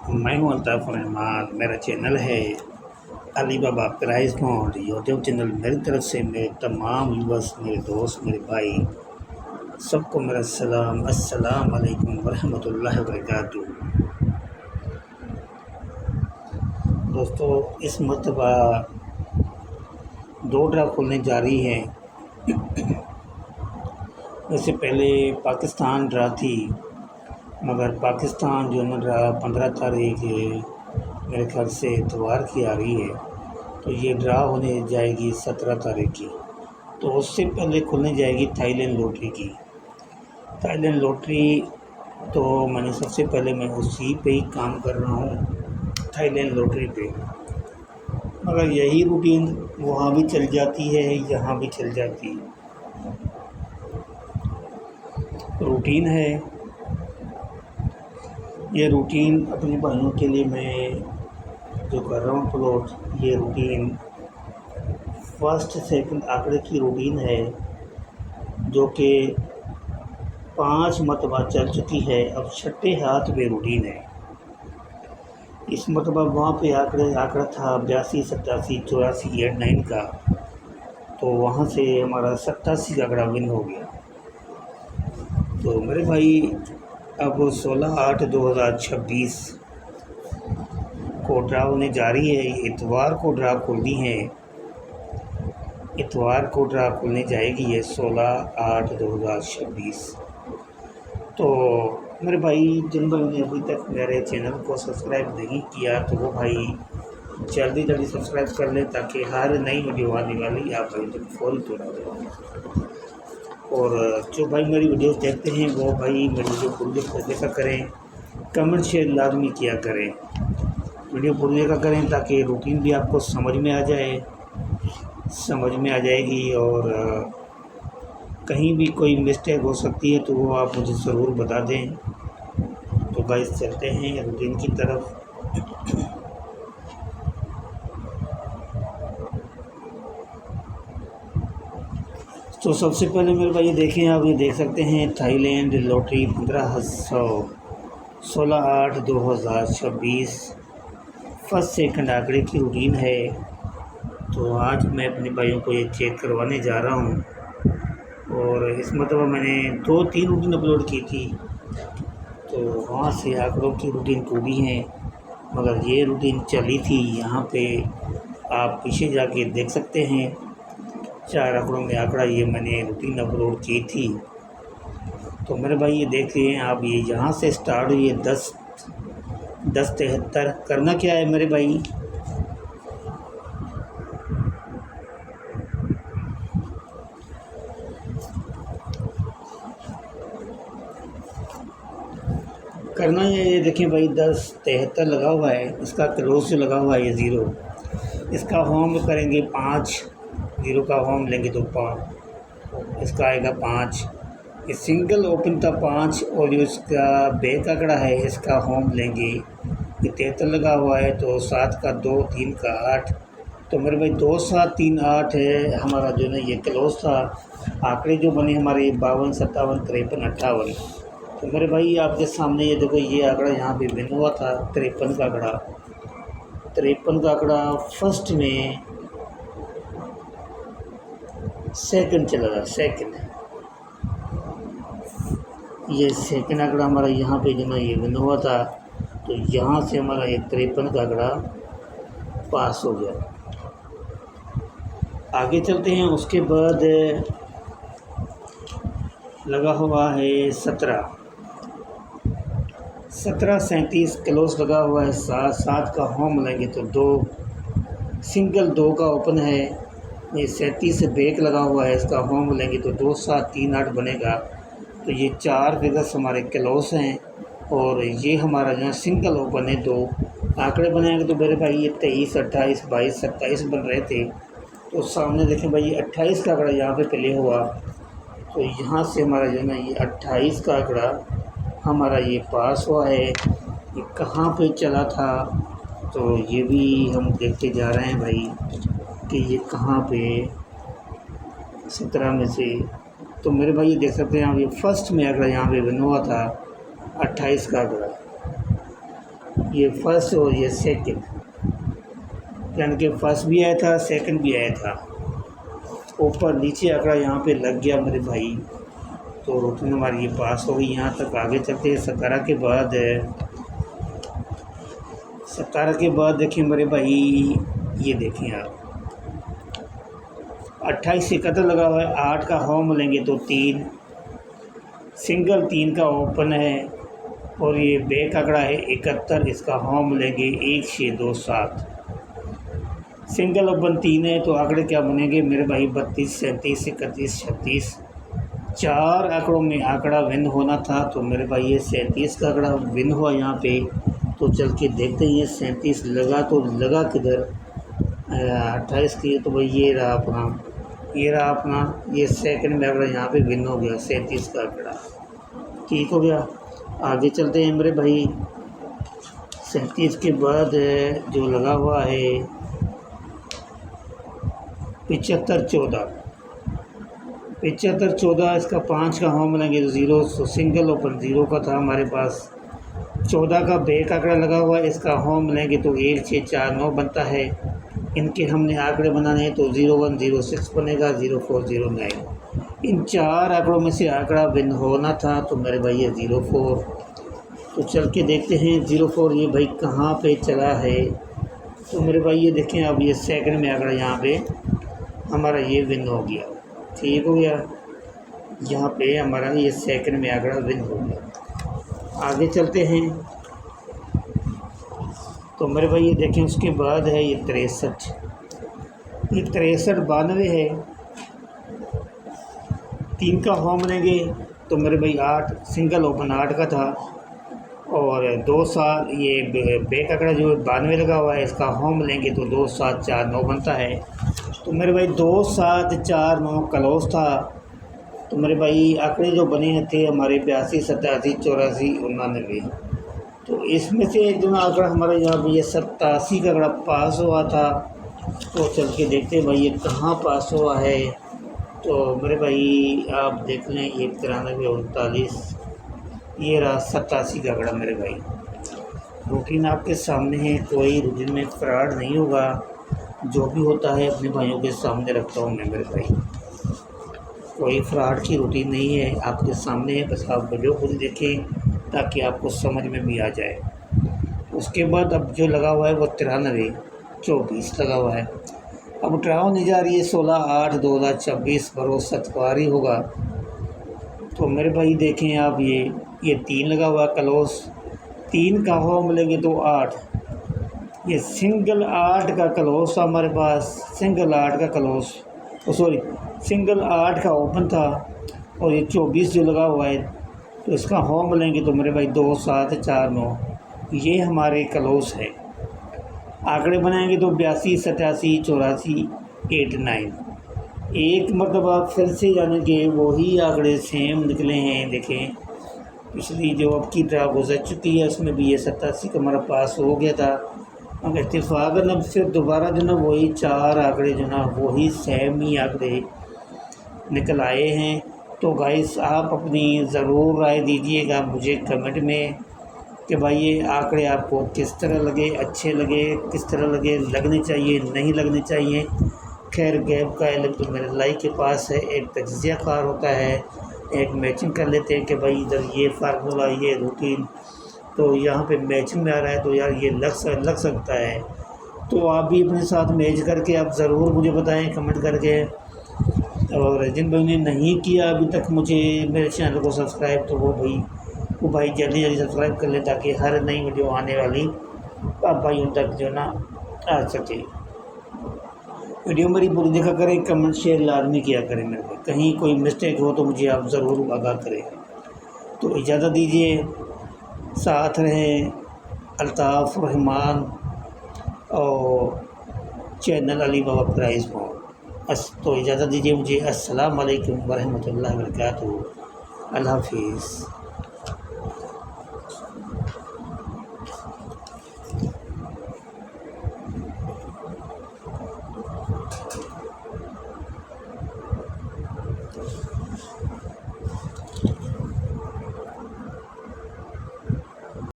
मैं हूं अल्ताफ़ रहमान। मेरा चैनल है अली बाबा प्राइज़ पॉइंट यूट्यूब चैनल। मेरी तरफ से मेरे तमाम व्यूअर्स, मेरे दोस्त, मेरे भाई, सबको मेरा सलाम। अस्सलाम वालेकुम वरहमतुल्लाहि वबरकातुहू। दोस्तों, इस मरतबा 2 ड्रा खुलने जा रही है। इससे पहले पाकिस्तान ड्रा थी, मगर पाकिस्तान जो है ड्रा 15 तारीख मेरे ख्याल से इतवार की आ रही है, तो ये ड्रा होने जाएगी 17 तारीख की। तो उससे पहले खुलने जाएगी थाईलैंड लॉटरी की। थाईलैंड लॉटरी तो मैंने सबसे पहले मैं उसी पे ही काम कर रहा हूँ, थाईलैंड लॉटरी पे। मगर यही रूटीन वहाँ भी चल जाती है, यहाँ भी चल जाती है। रूटीन है ये। रूटीन अपने भाइयों के लिए मैं जो कर रहा हूँ अपलोड, ये रूटीन फर्स्ट सेकंड आंकड़े की रूटीन है, जो कि 5 मरतबा चल चुकी है। अब छठे हाथ पे रूटीन है। इस मरतबा वहाँ पे आंकड़ा था 82, 87, 84, 89 का, तो वहाँ से हमारा 87 का आंकड़ा विन हो गया। तो मेरे भाई, अब 16/8/2026 को ड्रा होने जा रही है। इतवार को ड्रा खुलनी है, इतवार को ड्रा खुलने जाएगी ये 16/8/2026। तो मेरे भाई, जिन भाई ने अभी तक मेरे चैनल को सब्सक्राइब नहीं किया, तो वो भाई जल्दी सब्सक्राइब कर लें, ताकि हर नई वीडियो आने वाली आप भाई तक फौरी पहुँचा दें। और जो भाई मेरी वीडियोस देखते हैं, वो भाई मेरी वीडियो पूरी देखा करें, कमेंट शेयर लाजमी किया करें, वीडियो पूरी देखा करें, ताकि रूटीन भी आपको समझ में आ जाएगी। और कहीं भी कोई मिस्टेक हो सकती है तो वो आप मुझे ज़रूर बता दें। तो भाई चलते हैं रूटीन की तरफ। तो सबसे पहले मेरे भाई देखें, आप ये देख सकते हैं थाईलैंड लॉटरी 16/8/2026 फर्स्ट सेकंड आंकड़े की रूटीन है। तो आज मैं अपने भाइयों को ये चेक करवाने जा रहा हूँ। और इस मतलब मैंने 2-3 रूटीन अपलोड की थी, तो वहाँ से आंकड़ों की रूटीन पूरी है, मगर ये रूटीन चली थी। यहाँ पे आप पीछे जाके देख सकते हैं, 4 आंकड़ों में आंकड़ा ये मैंने रूटीन अपलोड की थी। तो मेरे भाई ये देखिए आप, ये यहाँ से स्टार्ट हुई है 10:73। करना क्या है मेरे भाई, करना ये देखिए भाई, 10:73 लगा हुआ है, इसका क्लोज से लगा हुआ है ये 0। इसका होम करेंगे 5, 0 का होम लेंगे तो 5, इसका आएगा 5। ये सिंगल ओपन था 5, और जो इसका बैक आंकड़ा है, इसका होम लेंगे। ये 73 लगा हुआ है, तो 7 का 2, 3 का 8। तो मेरे भाई 2, 7, 3, 8 है हमारा जो ना ये क्लोज था। आंकड़े जो बने हमारे 52, 57, 53, 58। तो मेरे भाई आपके सामने ये देखो, ये आंकड़ा यहाँ पे विन हुआ था 53 का आंकड़ा। 53 का आंकड़ा फर्स्ट में सेकंड चला था, सेकंड। ये सेकंड आंकड़ा हमारा यहाँ पे जो ना ये विन हुआ था, तो यहाँ से हमारा ये 53 का आंकड़ा पास हो गया। आगे चलते हैं। उसके बाद लगा हुआ है 17 37 क्लोज लगा हुआ है। 7 का होम लेंगे तो 2, सिंगल 2 का ओपन है। ये 37 से ब्रेक लगा हुआ है, इसका होम लेंगे तो 2, 7, 3, 8 बनेगा। तो ये 4 फिगर्स हमारे क्लोज हैं, और ये हमारा जो सिंगल ओपन है 2 आंकड़े बनाएंगे। तो मेरे भाई ये 23, 28, 22, 27 बन रहे थे। तो सामने देखें भाई, ये 28 का आंकड़ा यहाँ पे प्ले हुआ, तो यहाँ से हमारा जो है ना ये 28 का आंकड़ा हमारा ये पास हुआ है। ये कहाँ पे चला था, तो ये भी हम देखते जा रहे हैं भाई कि ये कहाँ पे 17 में से। तो मेरे भाई ये देख सकते हैं आप, ये फर्स्ट में आंकड़ा यहाँ पे विन हुआ था 28 का आंकड़ा, ये फर्स्ट और ये सेकंड, यानी कि फर्स्ट भी आया था, सेकंड भी आया था। ऊपर नीचे आंकड़ा यहाँ पे लग गया मेरे भाई, तो रूटीन हमारी ये पास हो गई। यहाँ तक आगे चलते हैं। 17 के बाद देखें मेरे भाई, ये देखें आप 28 71 लगा हुआ है। 8 का होम लेंगे तो 3, सिंगल 3 का ओपन है, और ये बैक आंकड़ा है 71, इसका होम लेंगे 1 6 2 7। सिंगल ओपन 3 है, तो आंकड़े क्या बनेंगे मेरे भाई? 32 37 31 36। 4 आंकड़ों में आंकड़ा विन होना था, तो मेरे भाई ये 37 का आंकड़ा विन हुआ यहाँ पे। तो चल के देखते हैं ये 37 लगा तो लगा किधर? 28 की, तो भाई ये रहा अपना ये सेकंड में आंकड़ा यहाँ पे विन हो गया, 37 का आंकड़ा ठीक हो गया। आगे चलते हैं मेरे भाई। 37 के बाद जो लगा हुआ है 75 14, 75 14, इसका 5 का होम लेंगे तो 0, तो सिंगल ओपन 0 का था हमारे पास। 14 का बैक आंकड़ा लगा हुआ है, इसका होम लेंगे तो 1 6 4 9 बनता है। इनके हमने आंकड़े बनाने हैं, तो 01 06 बनेगा, 04 09। इन 4 आंकड़ों में से आंकड़ा विन होना था, तो मेरे भाई ये 04। तो चल के देखते हैं 04 ये भाई कहाँ पे चला है। तो मेरे भाई ये देखें, अब ये सेकंड में आंकड़ा यहाँ पे हमारा ये विन हो गया, ठीक हो गया। यहाँ पे हमारा ये सेकंड में आंकड़ा विन हो गया। आगे चलते हैं। तो मेरे भाई ये देखें, उसके बाद है ये 63, ये 63 92 है। 3 का होम लेंगे तो मेरे भाई 8, सिंगल ओपन 8 का था, और 2 7 ये बैक आंकड़ा जो 92 लगा हुआ है, इसका होम लेंगे तो 2 7 4 9 बनता है। तो मेरे भाई 2 7 4 9 क्लोज था। तो मेरे भाई आंकड़े जो बने थे हमारे 82 87 84 99। तो इसमें से जो आंकड़ा हमारा यहाँ पे ये 87 का आंकड़ा पास हुआ था। तो चल के देखते हैं भाई ये कहाँ पास हुआ है। तो मेरे भाई आप देख लें, ये 93 39, ये रहा 87 का आंकड़ा मेरे भाई। रूटीन आपके सामने है, कोई रूटीन में फ्रॉड नहीं होगा। जो भी होता है अपने भाइयों के सामने रखता हूँ मैं मेरे भाई, कोई फ्रॉड की रूटीन नहीं है, आपके सामने है। बस आप वीडियो खुद देखें ताकि आपको समझ में भी आ जाए। उसके बाद अब जो लगा हुआ है वो 93 24 लगा हुआ है। अब ट्राओ नहीं जा रही है 16 8 2026 भरोसा सतवारी होगा। तो मेरे भाई देखें आप, ये 3 लगा हुआ क्लोज, 3 का होम लेंगे तो 8, ये सिंगल 8 का क्लोज था हमारे पास, सिंगल 8 का क्लोज, सिंगल 8 का ओपन था, और ये 24 जो लगा हुआ है, तो इसका होम लेंगे तो मेरे भाई 2 7 4 9, ये हमारे क्लोज है। आंकड़े बनाएंगे तो 82 87 84 8 9। एक मतलब आप फिर से यानी कि वही आंकड़े सेम निकले हैं। देखें पिछली जो अब की ड्रा गुजर चुकी है उसमें भी ये 87 का हमारा पास हो गया था। अब इत्तेफाकन अब फिर दोबारा जो ना वही 4 आंकड़े जो ना वही सेम ही आंकड़े निकल आए हैं। तो गाइस आप अपनी ज़रूर राय दीजिएगा मुझे कमेंट में कि भाई ये आंकड़े आपको किस तरह लगे, अच्छे लगे, किस तरह लगे, लगने चाहिए नहीं लगने चाहिए। खैर गैब का इल्म तो मेरे लाई के पास है, एक तज्ज़िया कार होता है, एक मैचिंग कर लेते हैं कि भाई इधर ये फार्मूला ये रूटीन तो यहाँ पे मैचिंग में आ रहा है, तो यार ये लग सकता है। तो आप भी अपने साथ मैच करके आप ज़रूर मुझे बताएं कमेंट करके। और जिन भाई ने नहीं किया अभी तक मुझे मेरे चैनल को सब्सक्राइब, तो वो भाई जल्दी जल्दी सब्सक्राइब कर ले ताकि हर नई वीडियो आने वाली आप भाइयों तक जो ना आ सके। वीडियो मेरी पूरी देखा करें, कमेंट शेयर लाजमी किया करें मेरे को, कहीं कोई मिस्टेक हो तो मुझे आप ज़रूर आगाह करें। तो इजाज़त दीजिए, साथ रहें अल्ताफ़ रहमान और चैनल अली बाबा प्राइज़ हो। तो इजाज़त दीजिए मुझे। अस्सलाम वालेकुम वरहमतुल्लाहि वबरकातुहू। अल्लाह हाफ़िज़।